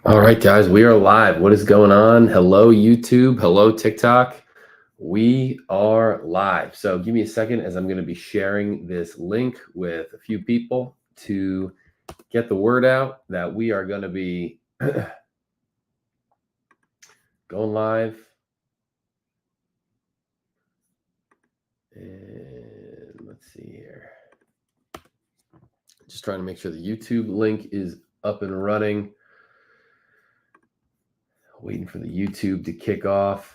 All right, guys, we are live. What is going on? Hello, YouTube. Hello, TikTok. We are live. So give me a second as I'm going to be sharing this link with a few people to get the word out that we are going to be going live. And let's see here. Just trying to make sure the YouTube link is up and running. Waiting for the YouTube to kick off.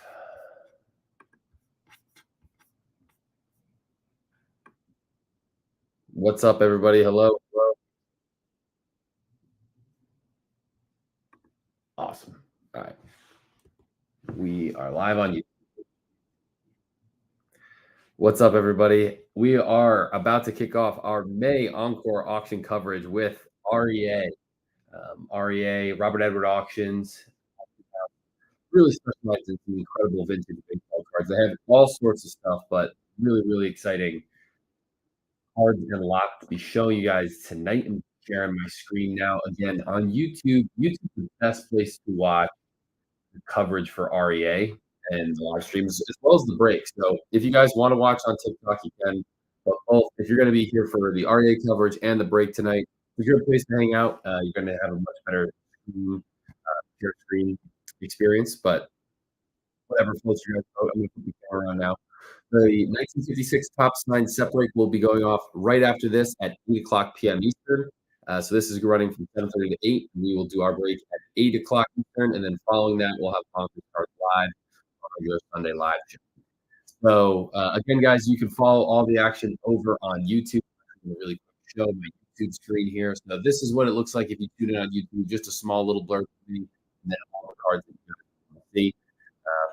What's up, everybody? Hello. Hello. Awesome. All right. We are live on YouTube. What's up, everybody? We are about to kick off our May Encore auction coverage with REA. REA, Robert Edward Auctions, really specializes in some incredible vintage baseball cards. They have all sorts of stuff, but really, really exciting cards and lots to be showing you guys tonight and sharing my screen now. Again, on YouTube, YouTube is the best place to watch the coverage for REA and the live streams as well as the break. So if you guys want to watch on TikTok, you can. But both, if you're going to be here for the REA coverage and the break tonight, it's a good place to hang out. You're going to have a much better screen experience. But whatever floats your guys' boat, I'm going to put the camera on now. The 1956 Topps 9 set break will be going off right after this at 8 o'clock p.m. Eastern. So this is running from 7:30 to 8. We will do our break at 8 o'clock Eastern, and then following that, we'll have Conference Cards live on regular Sunday live show. So again, guys, you can follow all the action over on YouTube. I'm going to really show my YouTube screen here. So this is what it looks like if you tune in on YouTube. Just a small little blur screen, and then all the cards that you can see.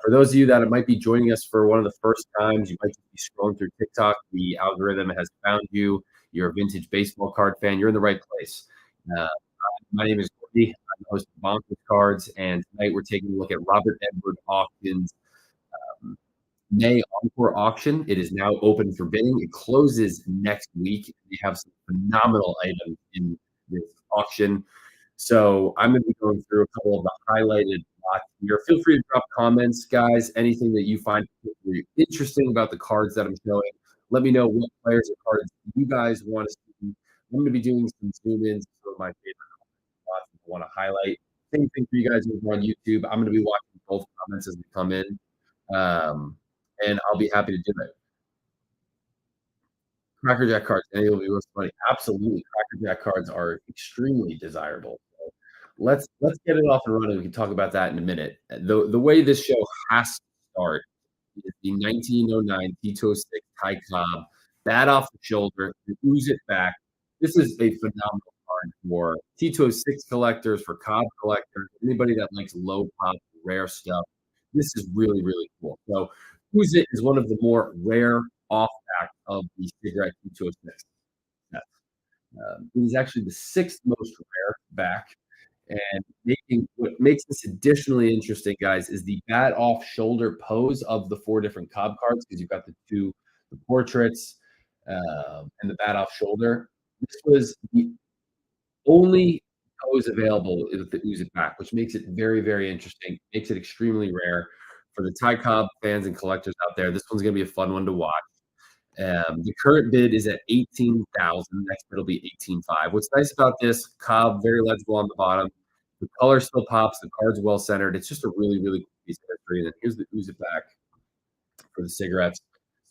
For those of you that might be joining us for one of the first times, you might be scrolling through TikTok. The algorithm has found you. You're a vintage baseball card fan. You're in the right place. My name is Gordy. I'm the host of Bonkers Cards, and tonight we're taking a look at Robert Edward Auction's May Encore Auction. It is now open for bidding. It closes next week. We have some phenomenal items in this auction. So I'm going to be going through a couple of the highlighted lots here. Feel free to drop comments, guys. Anything that you find particularly interesting about the cards that I'm showing. Let me know what players or cards you guys want to see. I'm going to be doing some zoom-ins, some of my favorite lots I want to highlight. Same thing for you guys over on YouTube. I'm going to be watching both comments as they come in. And I'll be happy to do it. Cracker Jack cards, and it'll be most funny. Absolutely, Cracker Jack cards are extremely desirable. So let's get it off and running. We can talk about that in a minute. The way this show has to start is the 1909 T206 Ty Cobb, bat off the shoulder, ooze it back. This is a phenomenal card for T206 collectors, for Cobb collectors, anybody that likes low pop, rare stuff. This is really, really cool. So Ooze It is one of the more rare off back of the cigarette T206. It is actually the sixth most rare back. And what makes this additionally interesting, guys, is the bat off shoulder pose of the four different Cobb cards, because you've got the portraits and the bat off shoulder. This was the only pose available with the Ooze It back, which makes it very, very interesting. Makes it extremely rare for the Ty Cobb fans and collectors out there. This one's going to be a fun one to watch. The current bid is at $18,000. Next bid will be $18,500. What's nice about this, Cobb, very legible on the bottom. The color still pops. The card's well centered. It's just a really, really cool piece of history. And then here's the Ooze It back for the cigarettes.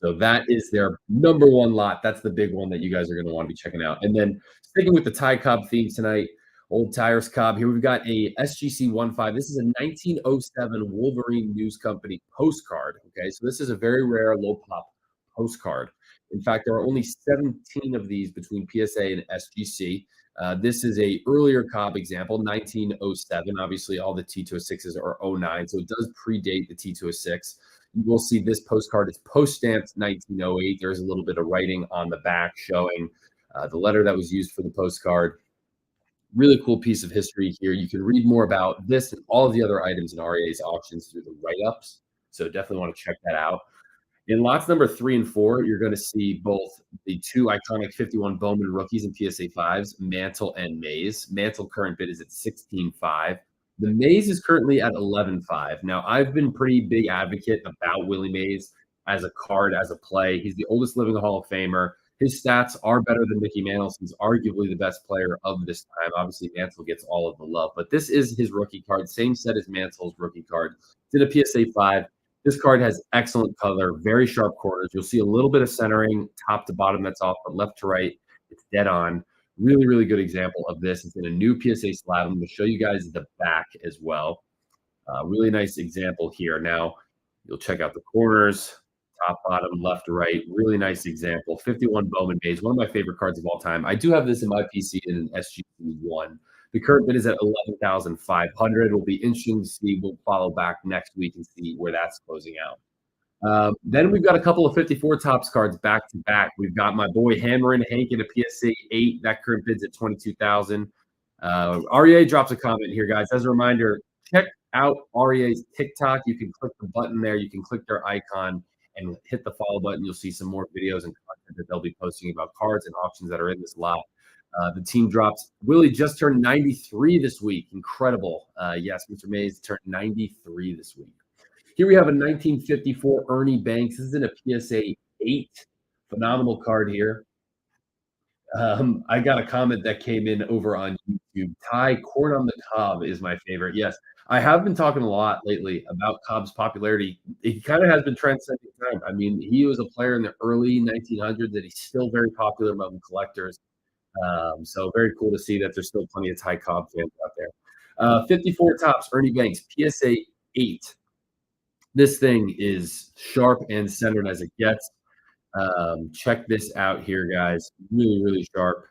So that is their number one lot. That's the big one that you guys are going to want to be checking out. And then sticking with the Ty Cobb theme tonight, Old Tires Cobb. Here we've got a SGC 15. This is a 1907 Wolverine News Company postcard. Okay, so this is a very rare low pop postcard. In fact, there are only 17 of these between PSA and SGC. This is a earlier Cobb example, 1907. Obviously, all the T206s are 09, so it does predate the T206. You will see this postcard is post-stamped 1908. There's a little bit of writing on the back showing the letter that was used for the postcard. Really cool piece of history here. You can read more about this and all of the other items in REA's auctions through the write-ups. So definitely want to check that out. In lots number 3 and 4, you're going to see both the two iconic 51 Bowman rookies and PSA 5s, Mantle and Mays. Mantle current bid is at $16,500. The Mays is currently at 11.5. Now, I've been pretty big advocate about Willie Mays as a card, as a play. He's the oldest living Hall of Famer. His stats are better than Mickey Mantle's. He's arguably the best player of this time. Obviously, Mantle gets all of the love, but this is his rookie card, same set as Mantle's rookie card. It's in a PSA 5. This card has excellent color, very sharp corners. You'll see a little bit of centering, top to bottom that's off, but left to right, it's dead on. Really, really good example of this. It's in a new PSA slab. I'm going to show you guys the back as well. Really nice example here. Now, you'll check out the corners, top, bottom, left to right. Really nice example. 51 Bowman Mays, one of my favorite cards of all time. I do have this in my PC in an SGC1. The current bid is at 11,500. It'll be interesting to see. We'll follow back next week and see where that's closing out. Then we've got a couple of 54 tops cards back to back. We've got my boy Hammerin' Hank in a PSA 8. That current bid's at 22,000. REA drops a comment here, guys. As a reminder, check out REA's TikTok. You can click the button there. You can click their icon and hit the follow button. You'll see some more videos and content that they'll be posting about cards and auctions that are in this lot. The team drops. Willie just turned 93 this week. Incredible. Yes, Mr. Mays turned 93 this week. Here we have a 1954 Ernie Banks. This is in a PSA 8. Phenomenal card here. I got a comment that came in over on YouTube. Ty, corn on the cob is my favorite. Yes, I have been talking a lot lately about Cobb's popularity. He kind of has been transcending time. I mean, he was a player in the early 1900s, and he's still very popular among collectors. So very cool to see that there's still plenty of Ty Cobb fans out there. 54 tops, Ernie Banks, PSA 8. This thing is sharp and centered as it gets. Check this out here, guys. Really, really sharp.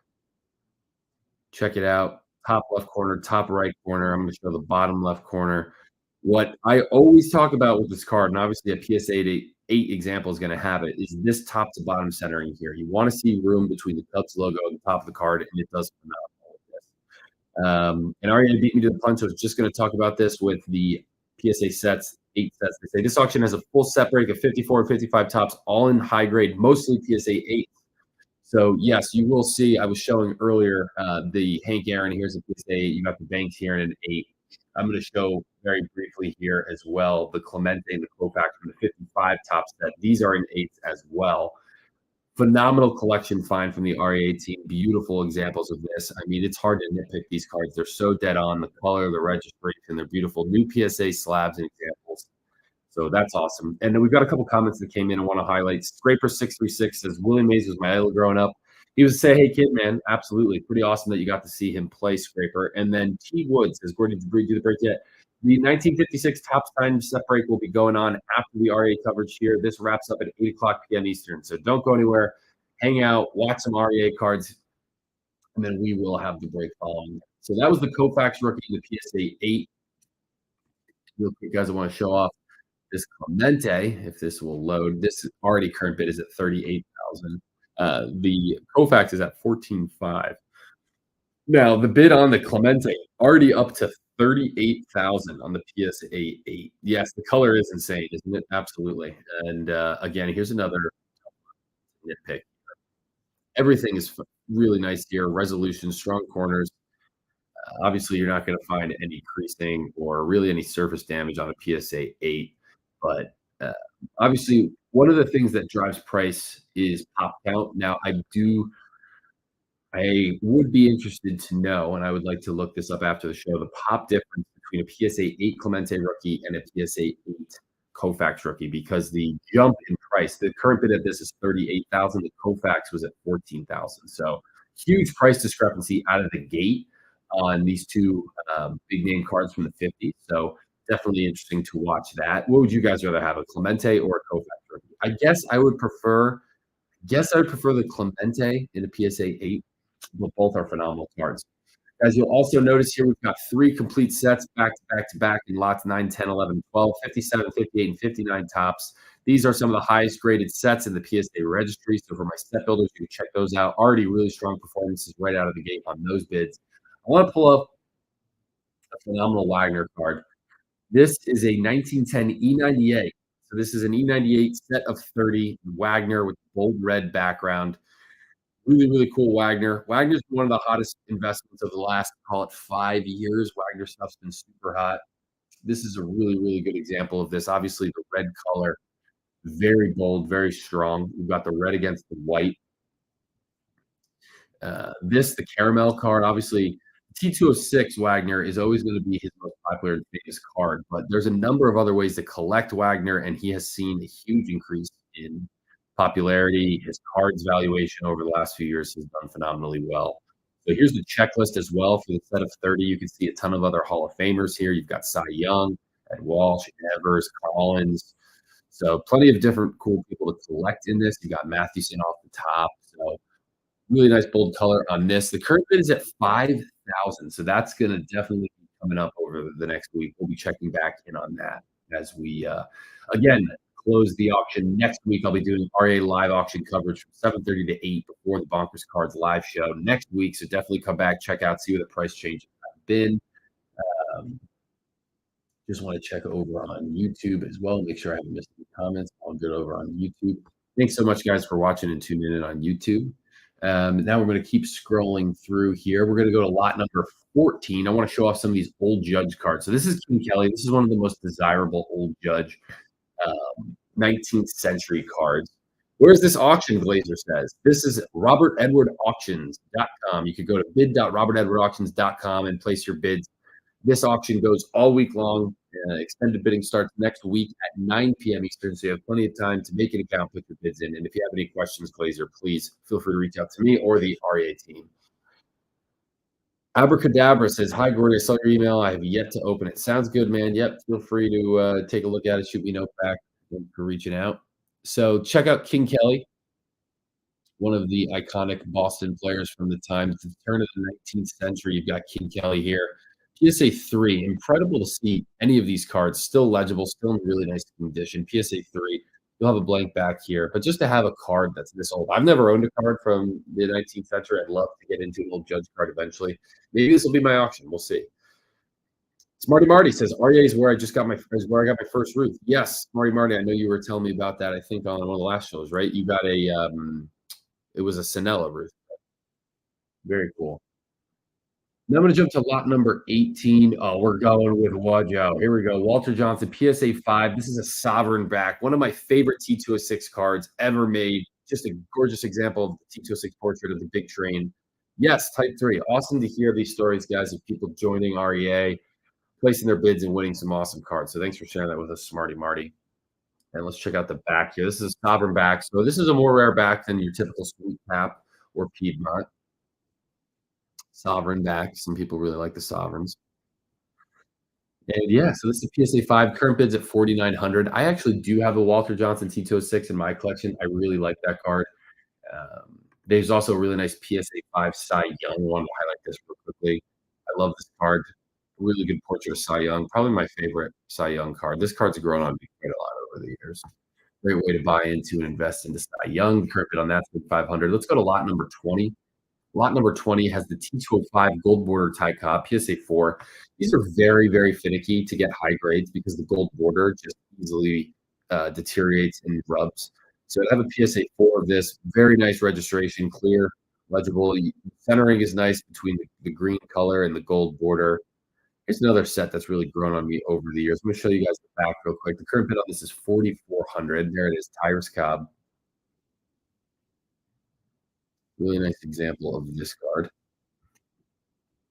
Check it out. Top left corner, top right corner. I'm going to show the bottom left corner. What I always talk about with this card, and obviously a PSA 8 example is going to have it, is this top to bottom centering here. You want to see room between the Cubs logo and the top of the card, and it does phenomenal with this. And REA beat me to the punch. I was just going to talk about this with the PSA sets, 8 sets. They say this auction has a full set break of 54 and 55 tops, all in high grade, mostly PSA 8. So yes, you will see. I was showing earlier the Hank Aaron. Here's a PSA 8. You got the Banks here in an 8. I'm going to show very briefly here as well the Clemente and the Koufax from the 55 top set. These are in 8s as well. Phenomenal collection find from the REA team. Beautiful examples of this. I mean, it's hard to nitpick these cards. They're so dead on. The color, the registration, they're beautiful. New PSA slabs and examples. So that's awesome. And then we've got a couple comments that came in I want to highlight. Scraper636 says, Willie Mays was my idol growing up. He was say, hey, kid, man. Absolutely. Pretty awesome that you got to see him play Scraper. And then T. Wood says, Gordon, did you do the break yet? The 1956 Topps Time set break will be going on after the REA coverage here. This wraps up at 8 o'clock p.m. Eastern. So don't go anywhere. Hang out, watch some REA cards, and then we will have the break following. So that was the Koufax rookie, the PSA 8. Real quick, guys, I want to show off this Clemente, if this will load. This already current bid is at 38,000. The Koufax is at 14.5. Now the bid on the Clemente already up to 38,000 on the PSA 8. Yes, the color is insane, isn't it? Absolutely. And again, here's another nitpick. Everything is really nice here. Resolution, strong corners. Obviously, you're not going to find any creasing or really any surface damage on a PSA 8. But obviously, one of the things that drives price is pop count. Now, I would be interested to know, and I would like to look this up after the show, the pop difference between a PSA 8 Clemente rookie and a PSA 8 Koufax rookie, because the jump in price, the current bid at this is 38,000. The Koufax was at 14,000. So huge price discrepancy out of the gate on these two big name cards from the 50s. So definitely interesting to watch that. What would you guys rather have, a Clemente or a Koufax rookie? I guess I would prefer the Clemente in a PSA 8, but both are phenomenal cards. As you'll also notice here, we've got 3 complete sets back to back to back in lots 9, 10, 11, 12, 57, 58, and 59 tops. These are some of the highest graded sets in the PSA registry. So for my set builders, you can check those out. Already really strong performances right out of the gate on those bids. I want to pull up a phenomenal Wagner card. This is a 1910 E98. So this is an E98 set of 30 Wagner with bold red background. Really, really cool Wagner. Wagner's one of the hottest investments of the last, call it 5 years. Wagner stuff's been super hot. This is a really, really good example of this. Obviously, the red color, very bold, very strong. We've got the red against the white. The caramel card, obviously, T206 Wagner is always going to be his most popular and famous card, but there's a number of other ways to collect Wagner, and he has seen a huge increase in popularity. His cards valuation over the last few years has done phenomenally well. So here's the checklist as well for the set of 30. You can see a ton of other Hall of Famers here. You've got Cy Young, Ed Walsh, Evers, Collins. So plenty of different cool people to collect in this. You got Mathewson off the top. So really nice bold color on this. The current bid is at 5,000, so that's gonna definitely be coming up over the next week. We'll be checking back in on that as we, again, close the auction next week. I'll be doing REA live auction coverage from 7:30 to 8 before the Bonkers Cards live show next week, so definitely come back, check out, see what the price changes have been. Um, just wanna check over on YouTube as well, make sure I haven't missed any comments. All good over on YouTube. Thanks so much, guys, for watching and tuning in on YouTube. Now we're going to keep scrolling through here. We're going to go to lot number 14. I want to show off some of these old Judge cards. So this is King Kelly. This is one of the most desirable old Judge 19th century cards. Where's this auction, Glazer says? This is robertedwardauctions.com. You could go to bid.robertedwardauctions.com and place your bids. This auction goes all week long. Extended bidding starts next week at 9 p.m. Eastern, so you have plenty of time to make an account, put your bids in. And if you have any questions, Glazer, please feel free to reach out to me or the REA team. Abracadabra says, "Hi, Gordy. I saw your email. I have yet to open it." Sounds good, man. Yep. Feel free to take a look at it. Shoot me a note back. Thanks for reaching out. So check out King Kelly, one of the iconic Boston players from the time, the turn of the 19th century. You've got King Kelly here. PSA 3, incredible to see any of these cards still legible, still in really nice condition. PSA 3, you'll have a blank back here, but just to have a card that's this old. I've never owned a card from the 19th century. I'd love to get into an old Judge card eventually. Maybe this will be my auction. We'll see. Smarty Marty says, REA is where I got my first Ruth. Yes, Smarty Marty, I know you were telling me about that, I think on one of the last shows, right? You got it was a Sinella Ruth. Very cool. Now I'm going to jump to lot number 18. Oh, we're going with Wajo. Here we go. Walter Johnson, PSA 5. This is a sovereign back. One of my favorite T206 cards ever made. Just a gorgeous example of the T206 portrait of the big train. Yes, type 3. Awesome to hear these stories, guys, of people joining REA, placing their bids and winning some awesome cards. So thanks for sharing that with us, Smarty Marty. And let's check out the back here. This is a sovereign back. So this is a more rare back than your typical sweet cap or Piedmont. Sovereign back. Some people really like the sovereigns. And yeah, so this is PSA 5. Current bid's at 4,900. I actually do have a Walter Johnson T206 in my collection. I really like that card. There's also a really nice PSA 5 Cy Young one. I'll highlight this real quickly. I love this card. Really good portrait of Cy Young. Probably my favorite Cy Young card. This card's grown on me quite a lot over the years. Great way to buy into and invest into Cy Young. Current bid on that's 500. Let's go to lot number 20. Lot number 20 has the T205 gold border tie cob, PSA 4. These are very, very finicky to get high grades because the gold border just easily deteriorates and rubs. So I have a PSA 4 of this. Very nice registration, clear, legible. Centering is nice between the green color and the gold border. Here's another set that's really grown on me over the years. I'm going to show you guys the back real quick. The current bid on this is 4,400. There it is, Tyrus Cobb. Really nice example of this card.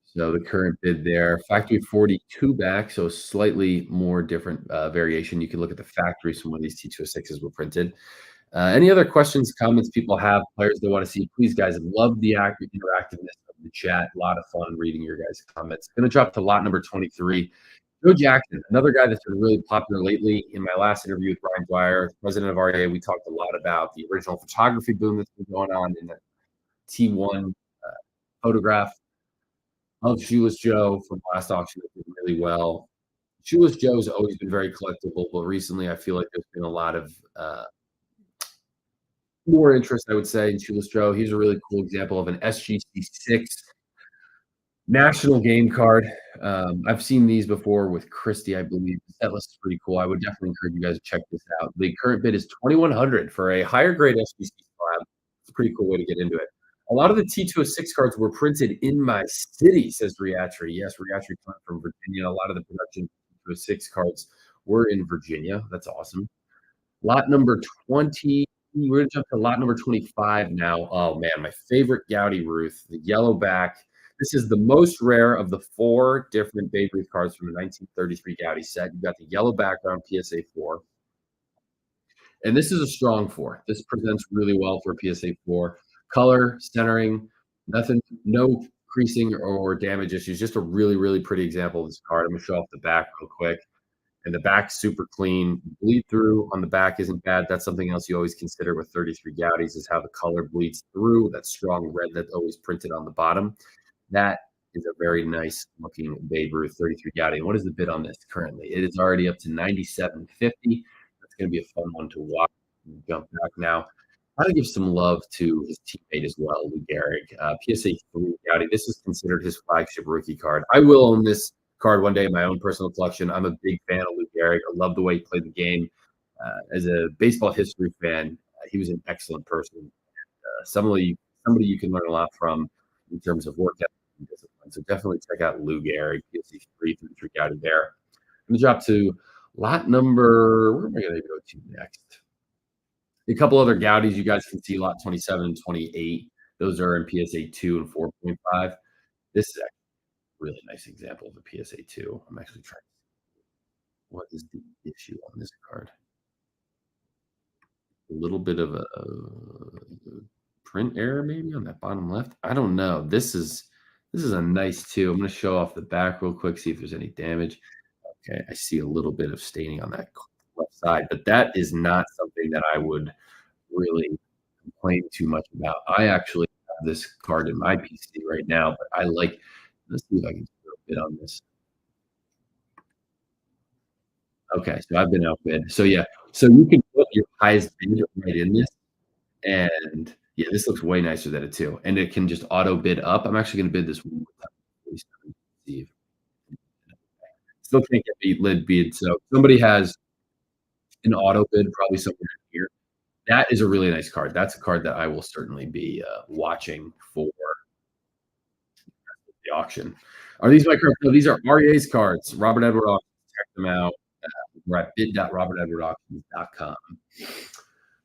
So the current bid there, factory 42 back, so slightly more different variation. You can look at the factory, some of these T206s were printed. Any other questions, comments people have, players they want to see, please, guys, love the interactiveness of the chat. A lot of fun reading your guys' comments. Going to drop to lot number 23. Joe Jackson, another guy that's been really popular lately. In my last interview with Brian Dwyer, president of REA, we talked a lot about the original photography boom that's been going on in the T1 photograph of Shoeless Joe from last auction that did really well. Shoeless Joe's always been very collectible, but recently I feel like there's been a lot of more interest, I would say, in Shoeless Joe. He's a really cool example of an SGC6 national game card. I've seen these before with Christie, I believe. The set list is pretty cool. I would definitely encourage you guys to check this out. The current bid is 2,100 for a higher grade SGC slab. It's a pretty cool way to get into it. A lot of the T206 cards were printed in my city, says Reatry. Yes, Reatry coming from Virginia. A lot of the production T206 cards were in Virginia. That's awesome. Lot number 20. We're gonna jump to lot number 25 now. Oh man, my favorite Goudy Ruth, the yellow back. This is the most rare of the four different Babe Ruth cards from the 1933 Goudy set. You've got the yellow background PSA 4. And this is a strong 4. This presents really well for PSA 4. Color, centering, nothing, no creasing or damage issues. Just a really, really pretty example of this card. I'm gonna show off the back real quick. And the back's super clean. Bleed through on the back isn't bad. That's something else you always consider with 33 Goudies is how the color bleeds through. That strong red that's always printed on the bottom. That is a very nice looking Babe Ruth 33 Goudy. And what is the bid on this currently? It is already up to $97.50. That's going to be a fun one to watch. Jump back now. I gotta give some love to his teammate as well, Lou Gehrig. PSA 3 Goudy. This is considered his flagship rookie card. I will own this card one day in my own personal collection. I'm a big fan of Lou Gehrig. I love the way he played the game. As a baseball history fan, he was an excellent person. Somebody you can learn a lot from in terms of work ethic and discipline. So definitely check out Lou Gehrig. PSA 3 through 3 Goudy there. I'm gonna drop to lot number. Where am I gonna go to next? A couple other Goudies you guys can see, lot 27 and 28. Those are in PSA 2 and 4.5. This is actually a really nice example of a PSA 2. I'm actually trying to see what is the issue on this card. A little bit of a print error maybe on that bottom left. I don't know. This is a nice 2. I'm going to show off the back real quick, see if there's any damage. Okay, I see a little bit of staining on that left side, but that is not something that I would really complain too much about. I actually have this card in my PC right now, but I like. Let's see if I can do a bit on this. Okay, so I've been outbid. So yeah, so you can put your highest bid right in this, and yeah, this looks way nicer than a 2, and it can just auto bid up. I'm actually going to bid this one more time. See if still can't get beat lid bid. So somebody has an auto bid probably somewhere in here. That is a really nice card. That's a card that I will certainly be watching for the auction. Are these my cards? No, these are REA's cards. Robert Edward Auctions. Check them out. We're at bid.robertedwardauctions.com.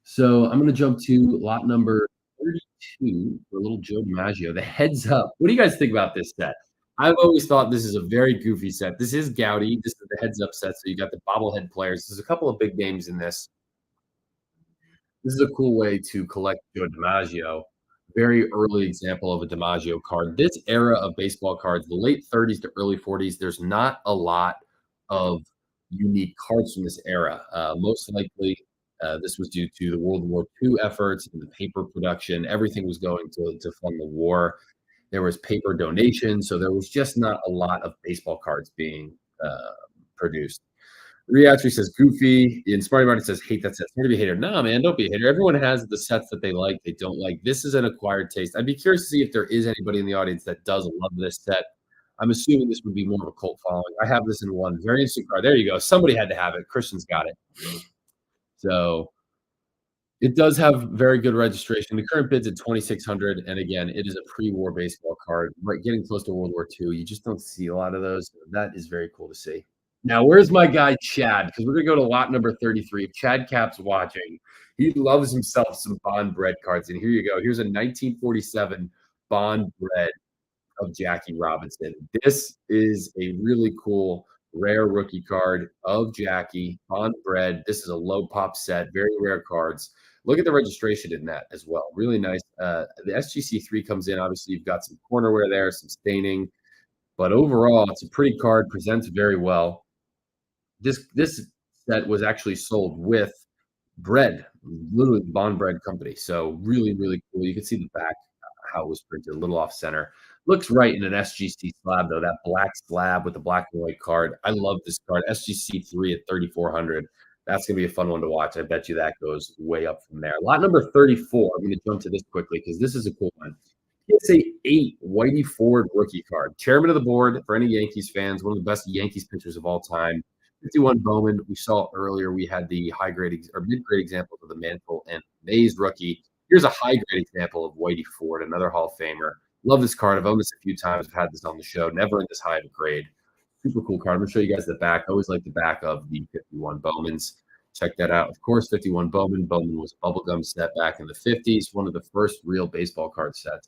So I'm going to jump to lot number 32 for a little Joe DiMaggio. The Heads Up. What do you guys think about this set? I've always thought this is a very goofy set. This is Goudy. This is the Heads Up set. So you got the bobblehead players. There's a couple of big names in this. This is a cool way to collect Joe DiMaggio. Very early example of a DiMaggio card. This era of baseball cards, the late 30s to early 40s, there's not a lot of unique cards from this era. Most likely, this was due to the World War II efforts and the paper production. Everything was going to fund the war. There was paper donation, so there was just not a lot of baseball cards being produced. Reatry says goofy. And Smarty Marty says hate that set. It's to be a hater. Nah, man, don't be a hater. Everyone has the sets that they like, they don't like. This is an acquired taste. I'd be curious to see if there is anybody in the audience that does love this set. I'm assuming this would be more of a cult following. I have this in one. Very interesting card. There you go. Somebody had to have it. Christian's got it. So it does have very good registration. The current bid's at $2,600, and again, it is a pre-war baseball card. Right, getting close to World War II. You just don't see a lot of those. That is very cool to see. Now, where's my guy Chad? Because we're gonna go to lot number 33. If Chad Cap's watching, he loves himself some Bond Bread cards. And here you go. Here's a 1947 Bond Bread of Jackie Robinson. This is a really cool rare rookie card of Jackie Bond Bread. This is a low pop set, very rare cards. Look at the registration in that as well. Really nice. The SGC3 comes in. Obviously, you've got some cornerware there, some staining, but overall, it's a pretty card. Presents very well. This set was actually sold with bread, literally the Bond Bread Company. So really, really cool. You can see the back, how it was printed, a little off center. Looks right in an SGC slab, though. That black slab with the black and white card. I love this card. SGC3 at 3,400. That's going to be a fun one to watch. I bet you that goes way up from there. Lot number 34. I'm going to jump to this quickly because this is a cool one. It's a 8 Whitey Ford rookie card. Chairman of the board for any Yankees fans. One of the best Yankees pitchers of all time. 51 Bowman. We saw earlier we had the high grade or mid grade examples of the Mantle and Mays rookie. Here's a high grade example of Whitey Ford, another Hall of Famer. Love this card. I've owned this a few times. I've had this on the show. Never in this high of a grade. Super cool card. I'm gonna show you guys the back. I always like the back of the 51 Bowmans. Check that out. Of course, 51 Bowman. Bowman was a bubblegum set back in the 50s, one of the first real baseball card sets.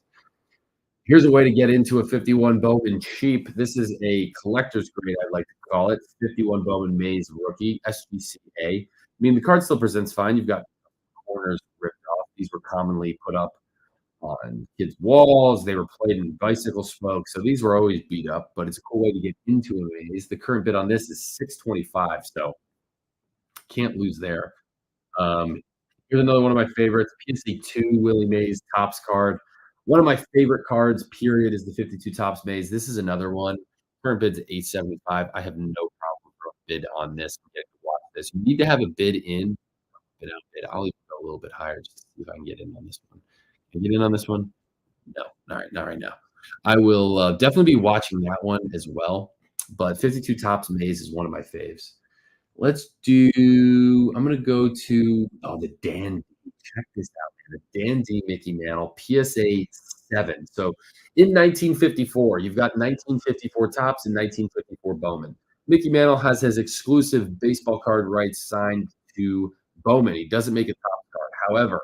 Here's a way to get into a 51 Bowman cheap. This is a collector's grade, I'd like to call it. 51 Bowman Mays rookie, SGCA. I mean, the card still presents fine. You've got corners ripped off. These were commonly put up on kids' walls. They were played in bicycle spokes. So these were always beat up, but it's a cool way to get into a maze. The current bid on this is $625. So can't lose there. Here's another one of my favorites, PSA 2 Willie Mays Topps card. One of my favorite cards, period, is the 52 Topps Mays. This is another one. Current bid's at $875. I have no problem for a bid on this. Get to watch this. You need to have a bid in, bid out, bid. I'll even go a little bit higher just to see if I can get in on this one. Can I get in on this one? No, all right, not right now. I will definitely be watching that one as well. But 52 Topps Mays is one of my faves. Let's do, I'm going to go to, the Dandy. Check this out, man. The Dandy Mickey Mantle, PSA 7. So in 1954, you've got 1954 Topps and 1954 Bowman. Mickey Mantle has his exclusive baseball card rights signed to Bowman. He doesn't make a top card. However,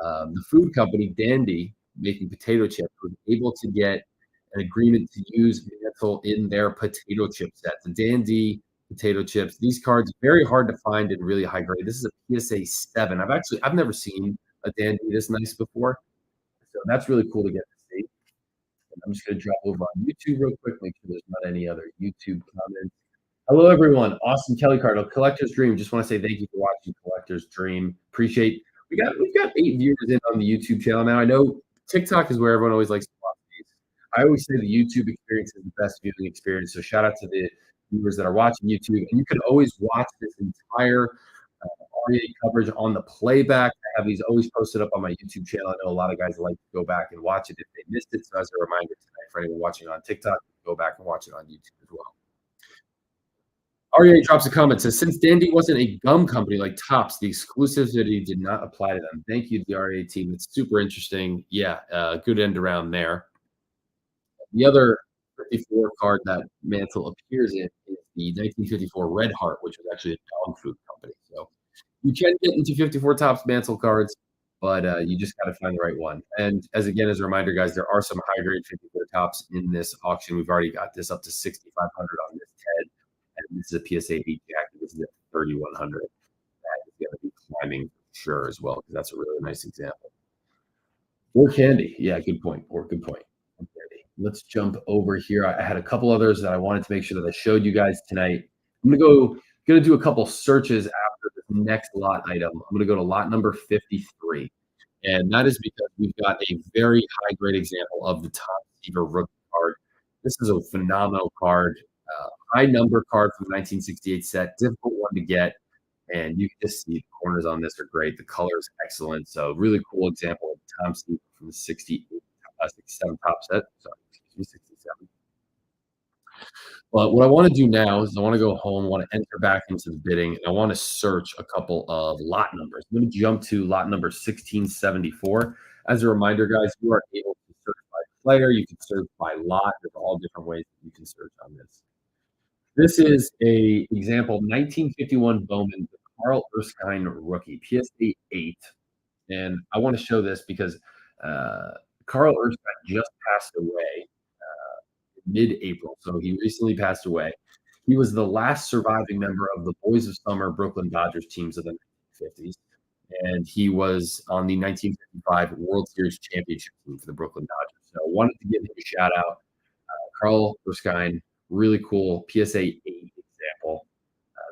the food company, Dandy, making potato chips, was able to get an agreement to use Mantle in their potato chip set. The Dandy potato chips. These cards very hard to find in really high grade. This is a PSA 7. I've never seen a Dandy this nice before, so that's really cool to get to see. And I'm just going to drop over on YouTube real quick, make sure there's not any other YouTube comments. Hello, everyone. Awesome Kelly card. Collector's Dream. Just want to say thank you for watching Collector's Dream. Appreciate. We've got 8 viewers in on the YouTube channel now. I know TikTok is where everyone always likes to watch these. I always say the YouTube experience is the best viewing experience. So shout out to the viewers that are watching YouTube, and you can always watch this entire REA coverage on the playback. I have these always posted up on my YouTube channel. I know a lot of guys like to go back and watch it if they missed it. So as a reminder tonight for anyone watching on TikTok, go back and watch it on YouTube as well. REA drops a comment, says, since Dandy wasn't a gum company like Topps, the exclusivity did not apply to them. Thank you to the REA team. It's super interesting. Yeah, good end around there. The other 54 card that Mantle appears in is the 1954 Red Heart, which was actually a dog food company. So you can get into 54 Topps Mantle cards, but you just got to find the right one. And as a reminder, guys, there are some high grade 54 Topps in this auction. We've already got this up to 6,500 on this Ted, and this is a PSA 8 jacket. This is at 3,100. That is going to be climbing for sure as well, because that's a really nice example. Or candy. Yeah, good point. Or good point. Let's jump over here. I had a couple others that I wanted to make sure that I showed you guys tonight. I'm gonna do a couple searches after this next lot item. I'm gonna go to lot number 53, and that is because we've got a very high grade example of the Tom Seaver rookie card. This is a phenomenal card, high number card from the 1968 set. Difficult one to get, and you can just see the corners on this are great. The color is excellent. So really cool example of Tom Seaver from the 67 top set. Sorry, 67. But what I want to do now is I want to go home, I want to enter back into the bidding, and I want to search a couple of lot numbers. I'm going to jump to lot number 1674. As a reminder, guys, you are able to search by player. You can search by lot. There's all different ways that you can search on this. This is a example, 1951 Bowman, the Carl Erskine rookie, PSA 8. And I want to show this because Carl Erskine just passed away mid-April, so he recently passed away. He was the last surviving member of the Boys of Summer Brooklyn Dodgers teams of the 1950s, and he was on the 1955 World Series championship team for the Brooklyn Dodgers. So I wanted to give him a shout out. Carl Erskine, really cool PSA 8 example.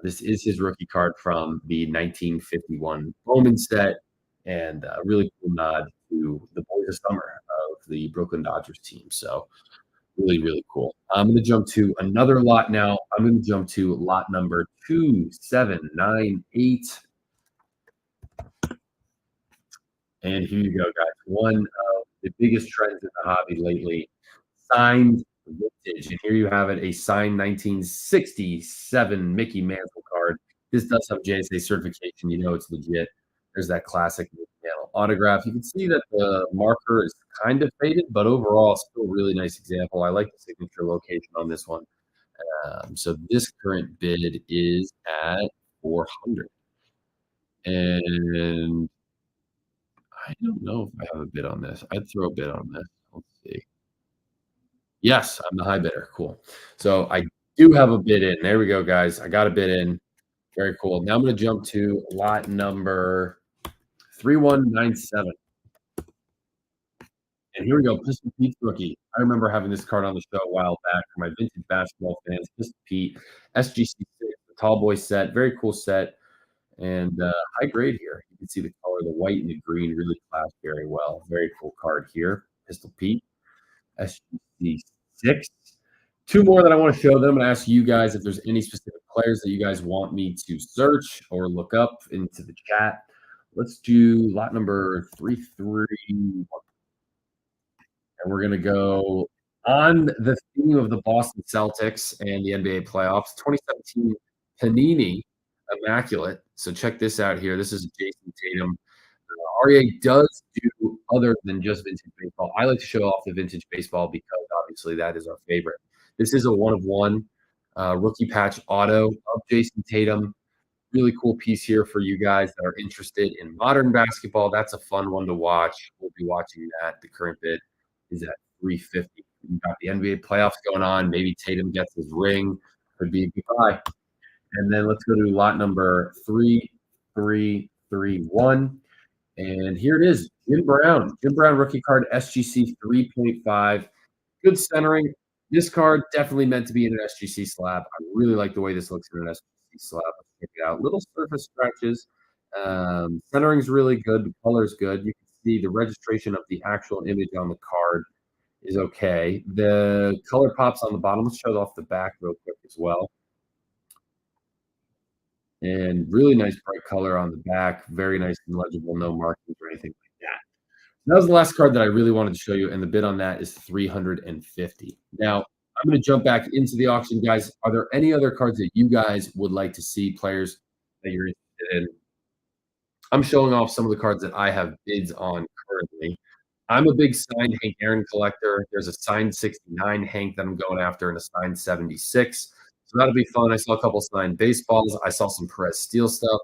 This is his rookie card from the 1951 Bowman set, and a really cool nod to the Boys of Summer of the Brooklyn Dodgers team. So really, really cool. I'm going to jump to another lot now. I'm going to jump to lot number 2798. And here you go, guys. One of the biggest trends in the hobby lately, signed vintage. And here you have it, a signed 1967 Mickey Mantle card. This does have JSA certification. You know it's legit. There's that classic Mickey Mantle. autograph. You can see that the marker is kind of faded, but overall, still a really nice example. I like the signature location on this one. So this current bid is at 400. And I don't know if I have a bid on this. I'd throw a bid on this. Let's see. Yes, I'm the high bidder. Cool. So I do have a bid in. There we go, guys. I got a bid in. Very cool. Now I'm going to jump to lot number 3197. And here we go. Pistol Pete's rookie. I remember having this card on the show a while back for my vintage basketball fans. Pistol Pete, SGC6, the tall boy set. Very cool set. And high grade here. You can see the color, the white and the green really clash very well. Very cool card here. Pistol Pete, SGC6. Two more that I want to show. Then I'm going to ask you guys if there's any specific players that you guys want me to search or look up into the chat. Let's do lot number 331. And we're going to go on the theme of the Boston Celtics and the NBA playoffs. 2017 Panini Immaculate. So check this out here. This is Jason Tatum. REA does do other than just vintage baseball. I like to show off the vintage baseball because obviously that is our favorite. This is a one-of-one rookie patch auto of Jason Tatum. Really cool piece here for you guys that are interested in modern basketball. That's a fun one to watch. We'll be watching that. The current bid is at 350. We've got the NBA playoffs going on. Maybe Tatum gets his ring. Could be a good buy. And then let's go to lot number 3331. And here it is, Jim Brown. Jim Brown rookie card, SGC 3.5. Good centering. This card definitely meant to be in an SGC slab. I really like the way this looks in an SGC slab. Let's check it out. Little surface scratches. Centering's really good. The color's good. You can see the registration of the actual image on the card is okay. The color pops on the bottom. Let's show it off the back real quick as well. And really nice bright color on the back. Very nice and legible. No markings or anything like that. That was the last card that I really wanted to show you, and the bid on that is 350. Now, I'm going to jump back into the auction, guys. Are there any other cards that you guys would like to see, players that you're interested in? I'm showing off some of the cards that I have bids on currently. I'm a big signed Hank Aaron collector. There's a signed 69 Hank that I'm going after and a signed 76. So that'll be fun. I saw a couple signed baseballs. I saw some Perez Steel stuff.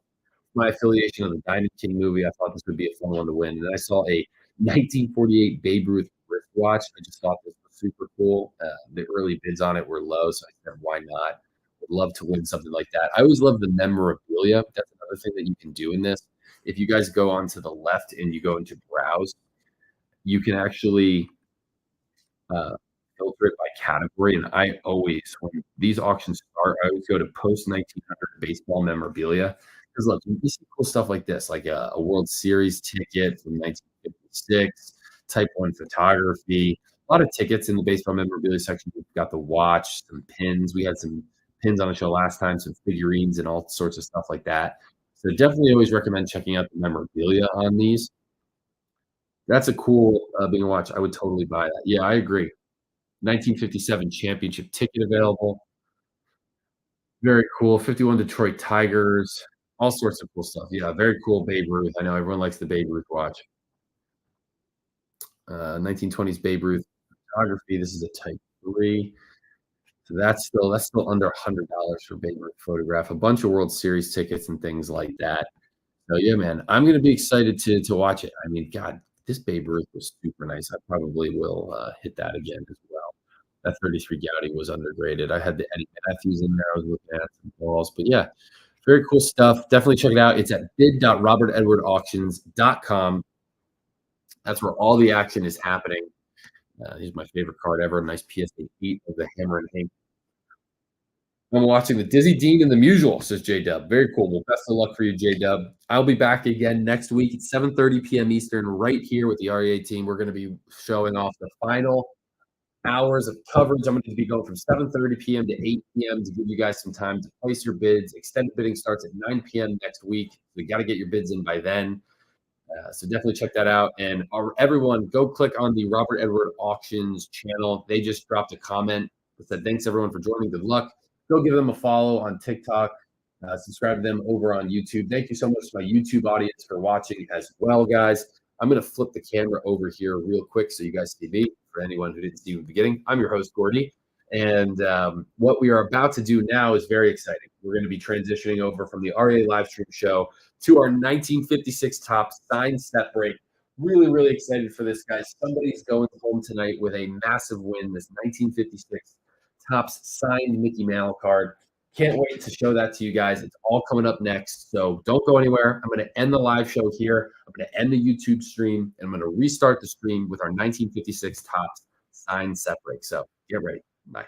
My affiliation of the Diamond King movie, I thought this would be a fun one to win. And then I saw a 1948 Babe Ruth wristwatch. I just thought this was super cool. The early bids on it were low, so I said, why not? Would love to win something like that. I always love the memorabilia. That's another thing that you can do in this. If you guys go on to the left and you go into browse, you can actually filter it by category. And I always, when these auctions start, I always go to post 1900 baseball memorabilia. Because look, you see cool stuff like this, like a World Series ticket from 1956, Type 1 photography, a lot of tickets in the baseball memorabilia section. We've got the watch, some pins. We had some pins on the show last time, some figurines and all sorts of stuff like that. So definitely always recommend checking out the memorabilia on these. That's a cool being a watch. I would totally buy that. Yeah, I agree. 1957 championship ticket available. Very cool. 51 Detroit Tigers. All sorts of cool stuff. Yeah, very cool Babe Ruth. I know everyone likes the Babe Ruth watch. 1920s Babe Ruth photography. This is a Type 3. So that's still under $100 for Babe Ruth photograph. A bunch of World Series tickets and things like that. So yeah, man, I'm gonna be excited to watch it. I mean, God, this Babe Ruth was super nice. I probably will hit that again as well. That 33 Gaudy was undergraded. I had the Eddie Matthews in there. I was looking at some balls, but yeah, very cool stuff. Definitely check it out. It's at bid.robertedwardauctions.com. That's where all the action is happening. Here's my favorite card ever. Nice PSA 8 of the Hammer and Hank. I'm watching the Dizzy Dean and the Musial, says J-Dub. Very cool. Well, best of luck for you, J-Dub. I'll be back again next week at 7:30 p.m. Eastern right here with the REA team. We're going to be showing off the final hours of coverage. I'm going to be going from 7:30 p.m. to 8 p.m. to give you guys some time to place your bids. Extended bidding starts at 9 p.m. next week. We got to get your bids in by then. So definitely check that out. And everyone, go click on the Robert Edward Auctions channel. They just dropped a comment that said, thanks everyone for joining. Good luck. Go give them a follow on TikTok. Subscribe to them over on YouTube. Thank you so much to my YouTube audience for watching as well, guys. I'm going to flip the camera over here real quick so you guys see me. For anyone who didn't see me in the beginning, I'm your host, Gordy. And what we are about to do now is very exciting. We're going to be transitioning over from the REA live stream show to our 1956 top sign set break. Really, really excited for this, guys. Somebody's going home tonight with a massive win, this 1956 Topps signed Mickey Mantle card. Can't wait to show that to you guys. It's all coming up next. So don't go anywhere. I'm going to end the live show here. I'm going to end the YouTube stream, and I'm going to restart the stream with our 1956 Topps signed set break. So get ready. Bye.